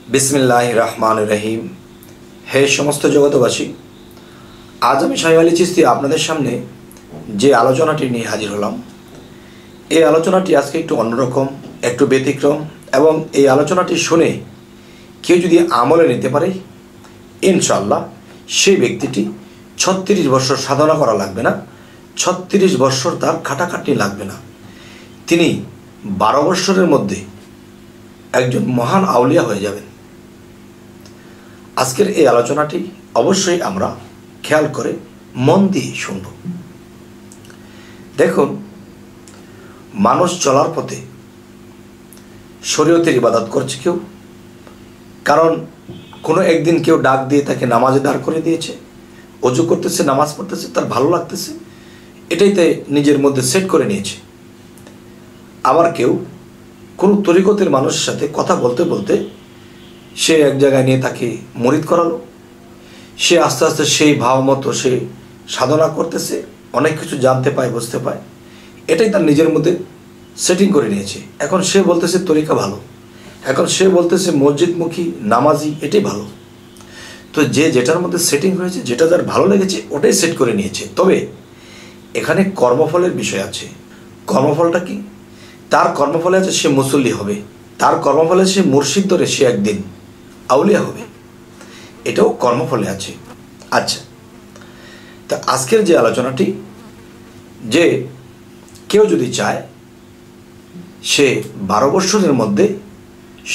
बिस्मिल्लाहिर रहमानिर रहीम। हे समस्त जगतबासी, आज আমি শাইখ আলী চিশতি আপনাদের সামনে যে আলোচনাটি নিয়ে হাজির হলাম, এই আলোচনাটি আজকে একটু অন্যরকম, একটু ব্যতিক্রম, এবং এই আলোচনাটি শুনে কেউ যদি আমলে নিতে পারে ইনশাআল্লাহ সেই ব্যক্তিটি ৩৬ বছর সাধনা করা লাগবে না, ৩৬ বছর তার খাটাখাটনি লাগবে না, তিনি ১২ বছরের মধ্যে একজন মহান আউলিয়া হয়ে যাবেন। আজকের এই আলোচনাটি অবশ্যই আমরা খেয়াল করে মন দিয়ে শুনব। দেখুন, মানুষ চলার পথে শরীয়তের ইবাদত করছে কেউ, কারণ কোনো একদিন কেউ ডাক দিয়ে তাকে নামাজে দাঁড় করে দিয়েছে, অজু করতেছে, নামাজ পড়তেছে, তার ভালো লাগতেছে, এটাই তাই নিজের মধ্যে সেট করে নিয়েছে। আবার কেউ কোনো তরিকতের মানুষের সাথে কথা বলতে বলতে সে এক জায়গায় নিয়ে তাকে মুরিদ করালো, সে আস্তে আস্তে সেই ভাব মতো সে সাধনা করতেছে, অনেক কিছু জানতে পায়, বুঝতে পায়, এটাই তার নিজের মধ্যে সেটিং করে নিয়েছে। এখন সে বলতেছে তরিকা ভালো, এখন সে বলতেছে মসজিদমুখী নামাজি, এটাই ভালো। তো যে যেটার মধ্যে সেটিং হয়েছে, যেটা যার ভালো লেগেছে ওটাই সেট করে নিয়েছে। তবে এখানে কর্মফলের বিষয় আছে। কর্মফলটা কি? তার কর্মফলে আছে সে মুসল্লি হবে, তার কর্মফলে সে মুর্শিদ ধরে সে একদিন আউলিয়া হবে, এটাও কর্মফলে আছে। আচ্ছা, তা আজকের যে আলোচনাটি, যে কেউ যদি চায় সে ১২ বছরের মধ্যে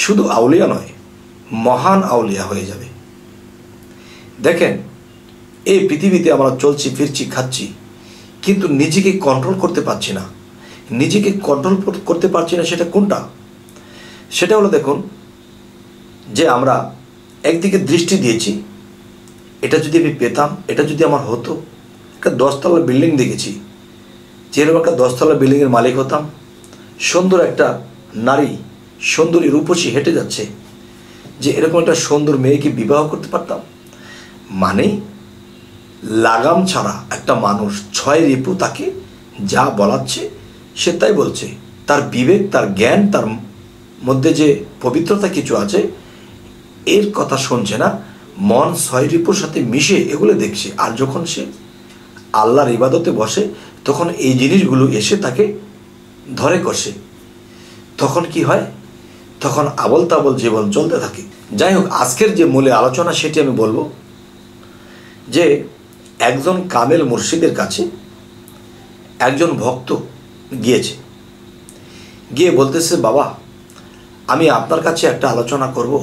শুধু আউলিয়া নয়, মহান আউলিয়া হয়ে যাবে। দেখেন, এই পৃথিবীতে আমরা চলছি ফিরছি খাচ্ছি, কিন্তু নিজেকে কন্ট্রোল করতে পারছি না। নিজেকে কন্ট্রোল করতে পারছি না, সেটা কোনটা? সেটা হলো, দেখুন, যে আমরা একদিকে দৃষ্টি দিয়েছি, এটা যদি আমি পেতাম, এটা যদি আমার হতো, একটা 10তলা বিল্ডিং দেখেছি, যেরকম একটা 10তলা বিল্ডিংয়ের মালিক হতাম, সুন্দর একটা নারী, সুন্দরী রূপসী হেঁটে যাচ্ছে, যে এরকম একটা সুন্দর মেয়েকে বিবাহ করতে পারতাম। মানে লাগাম ছাড়া একটা মানুষ ৬ রিপু তাকে যা বলাচ্ছে সে তাই বলছে। তার বিবেক, তার জ্ঞান, তার মধ্যে যে পবিত্রতা কিছু আছে, এর কথা শুনছে না, মন ৬ রিপুর সাথে মিশে এগুলো দেখছে। আর যখন সে আল্লাহর ইবাদতে বসে, তখন এই জিনিসগুলো এসে তাকে ধরে কষে। তখন কি হয়? তখন আবল তাবল জীবন চলতে থাকে। যাই হোক, আজকের যে মূলে আলোচনা সেটি আমি বলবো, যে একজন কামেল মুর্শিদের কাছে একজন ভক্ত গিয়েছে, গিয়ে বলতেছে, বাবা, আমি আপনার কাছে একটা আলোচনা করব,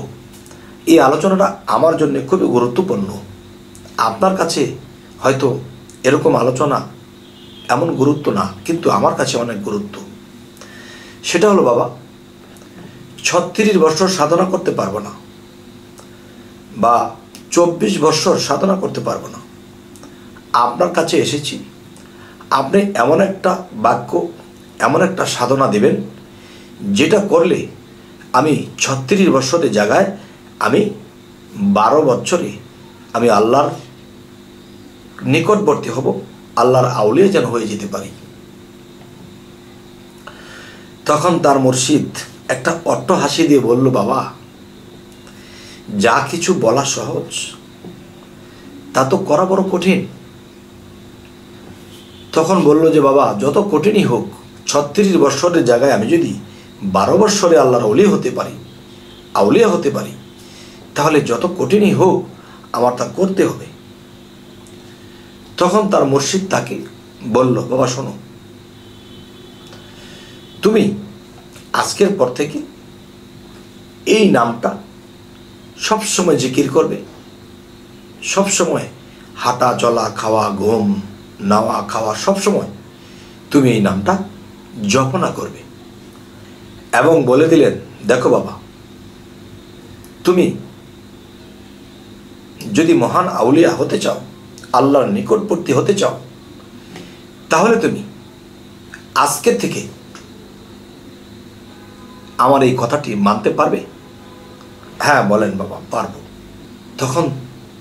এই আলোচনাটা আমার জন্য খুবই গুরুত্বপূর্ণ। আপনার কাছে হয়তো এরকম আলোচনা এমন গুরুত্ব না, কিন্তু আমার কাছে অনেক গুরুত্ব। সেটা হলো, বাবা, ৩৬ বছর সাধনা করতে পারবো না, বা ২৪ বছর সাধনা করতে পারবো না। আপনার কাছে এসেছি, আপনি এমন একটা বাক্য, এমন একটা সাধনা দেবেন, যেটা করলে আমি ৩৬ বছরের জায়গায় আমি ১২ বছরে আমি আল্লাহর নিকটবর্তী হব, আল্লাহর আউলিয়া যেন হয়ে যেতে পারি। তখন তার মুর্শিদ একটা অট্ট হাসি দিয়ে বলল, বাবা, যা কিছু বলা সহজ, তা তো করা বড় কঠিন। তখন বলল যে, বাবা, যত কঠিনই হোক, ৩৬ বছরের জায়গায় আমি যদি ১২ বছরে আল্লাহর ওলি হতে পারি, আউলিয়া হতে পারি, তাহলে যত কঠিনই হোক আমার তা করতে হবে। তখন তার মুর্শিদ তাকে বলল, বাবা শোনো, তুমি আজকের পর থেকে এই নামটা সবসময় জিকির করবে, সবসময় হাঁটা চলা, খাওয়া, ঘুম, নাওয়া, খাওয়া, সবসময় তুমি এই নামটা জপনা করবে। এবং বলে দিলেন, দেখো বাবা, তুমি যদি মহান আউলিয়া হতে চাও, আল্লাহর নিকটবর্তী হতে চাও, তাহলে তুমি আজকে থেকে আমার এই কথাটি মানতে পারবে? হ্যাঁ, বলেন বাবা, পারবো। তখন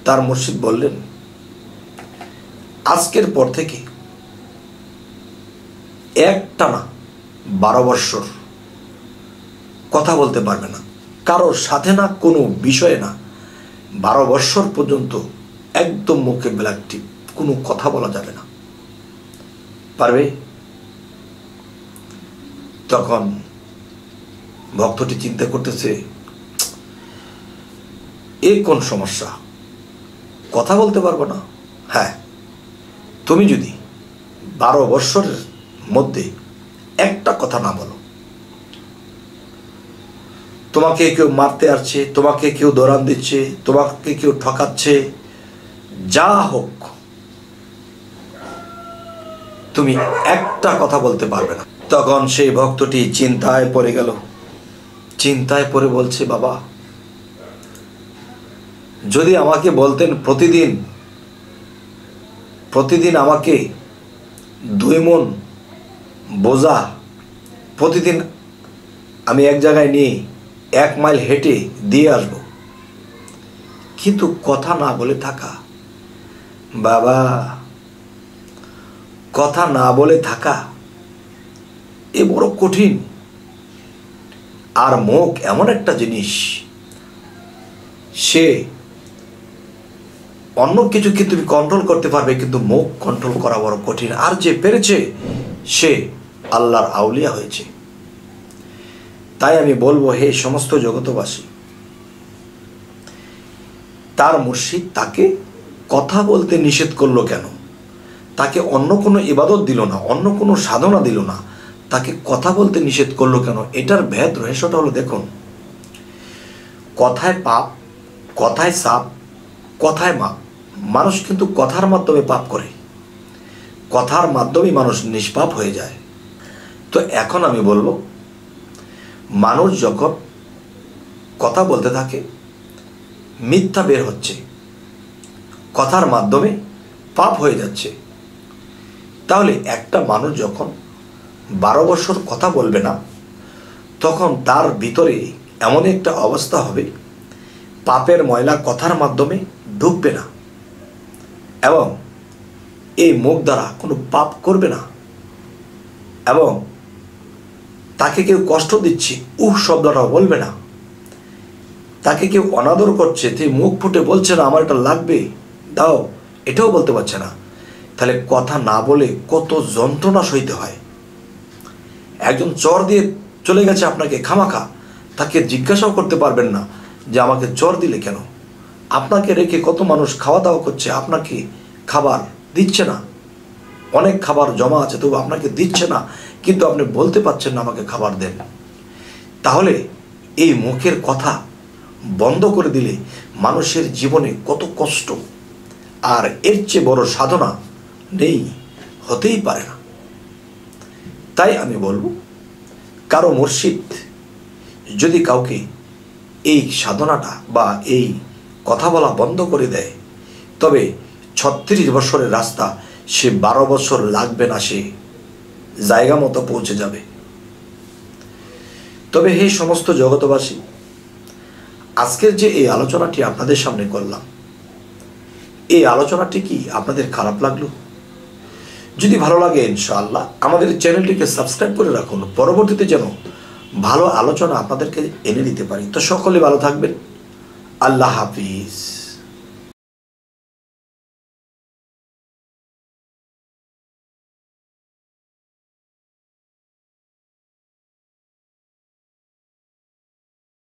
তার মুর্শিদ বললেন, আজকের পর থেকে একটানা ১২ বৎসর কথা বলতে পারবে না, কারোর সাথে না, কোনো বিষয়ে না, 12 বৎসর পর্যন্ত একদম মুখে ব্ল্যাক টিপ, কোনো কথা বলা যাবে না। পারবে? তখন ভক্তটি চিন্তা করতেছে, এ কোন সমস্যা, কথা বলতে পারবো না? হ্যাঁ, তুমি যদি 12 বৎসরের মধ্যে একটা কথা না বলো, তোমাকে কেউ মারতে আসছে, তোমাকে কেউ দৌড়ান দিচ্ছে, তোমাকে কেউ ঠকাচ্ছে, যা হোক, তুমি একটা কথা বলতে পারবে না। তখন সেই ভক্তটি চিন্তায় পড়ে গেল। চিন্তায় পড়ে বলছে, বাবা, যদি আমাকে বলতেন প্রতিদিন আমাকে 2 মণ বোঝা প্রতিদিন আমি এক জায়গায় নিয়ে 1 মাইল হেঁটে দিয়ে আসব, কিন্তু কথা না বলে থাকা, বাবা, কথা না বলে থাকা এ বড় কঠিন। আর মুখ এমন একটা জিনিস, সে অন্য কিছুকে তুমি কন্ট্রোল করতে পারবে, কিন্তু মুখ কন্ট্রোল করা বড় কঠিন। আর যে পেরেছে সে আল্লাহর আউলিয়া হয়েছে। তাই আমি বলবো, হে সমস্ত জগতবাসী, তার মুর্শিদ তাকে কথা বলতে নিষেধ করলো কেন? তাকে অন্য কোনো ইবাদত দিল না, অন্য কোনো সাধনা দিল না, তাকে কথা বলতে নিষেধ করলো কেন? এটার ভেদ রহস্যটা হলো, দেখুন, কথায় পাপ, কথায় সাপ, কথায় মাপ। মানুষ কিন্তু কথার মাধ্যমে পাপ করে, কথার মাধ্যমে মানুষ নিষ্পাপ হয়ে যায়। তো এখন আমি বলবো, মানুষ যখন কথা বলতে থাকে, মিথ্যা বের হচ্ছে, কথার মাধ্যমে পাপ হয়ে যাচ্ছে। তাহলে একটা মানুষ যখন 12 বছর কথা বলবে না, তখন তার ভিতরে এমন একটা অবস্থা হবে, পাপের ময়লা কথার মাধ্যমে ঢুকবে না, এবং এই মুখ দ্বারা কোনো পাপ করবে না, এবং তাকে কেউ কষ্ট দিচ্ছে শব্দটাও বলবে না, তাকে কেউ অনাদর করছে, তুই মুখ ফুটে বলছে না আমার এটা লাগবে, দাও, এটাও বলতে পারছে না। তাহলে কথা না বলে কত যন্ত্রণা সইতে হয়। একজন চর দিয়ে চলে গেছে আপনাকে খামাখা, তাকে জিজ্ঞাসাও করতে পারবেন না যে আমাকে চর দিলে কেন। আপনাকে রেখে কত মানুষ খাওয়া দাওয়া করছে, আপনাকে খাবার দিচ্ছে না, অনেক খাবার জমা আছে তবু আপনাকে দিচ্ছে না, কিন্তু আপনি বলতে পারছেন না আমাকে খাবার দেন। তাহলে এই মুখের কথা বন্ধ করে দিলে মানুষের জীবনে কত কষ্ট, আর এর চেয়ে বড় সাধনা নেই, হতেই পারে না। তাই আমি বলবো, কারো মুর্শিদ যদি কাউকে এই সাধনাটা বা এই কথা বলা বন্ধ করে দেয়, তবে 36 বছরের রাস্তা সে 12 বছর লাগবে না, সে জায়গা মতো পৌঁছে যাবে। তবে হে সমস্ত জগতবাসী, আজকের যে এই আলোচনাটি আপনাদের সামনে করলাম, এই আলোচনাটি কি আপনাদের খারাপ লাগলো? যদি ভালো লাগে, ইনশাআল্লাহ আমাদের চ্যানেলটিকে সাবস্ক্রাইব করে রাখুন, পরবর্তীতে যেন ভালো আলোচনা আপনাদেরকে এনে দিতে পারি। তো সকলে ভালো থাকবেন। আল্লাহ হাফিজ।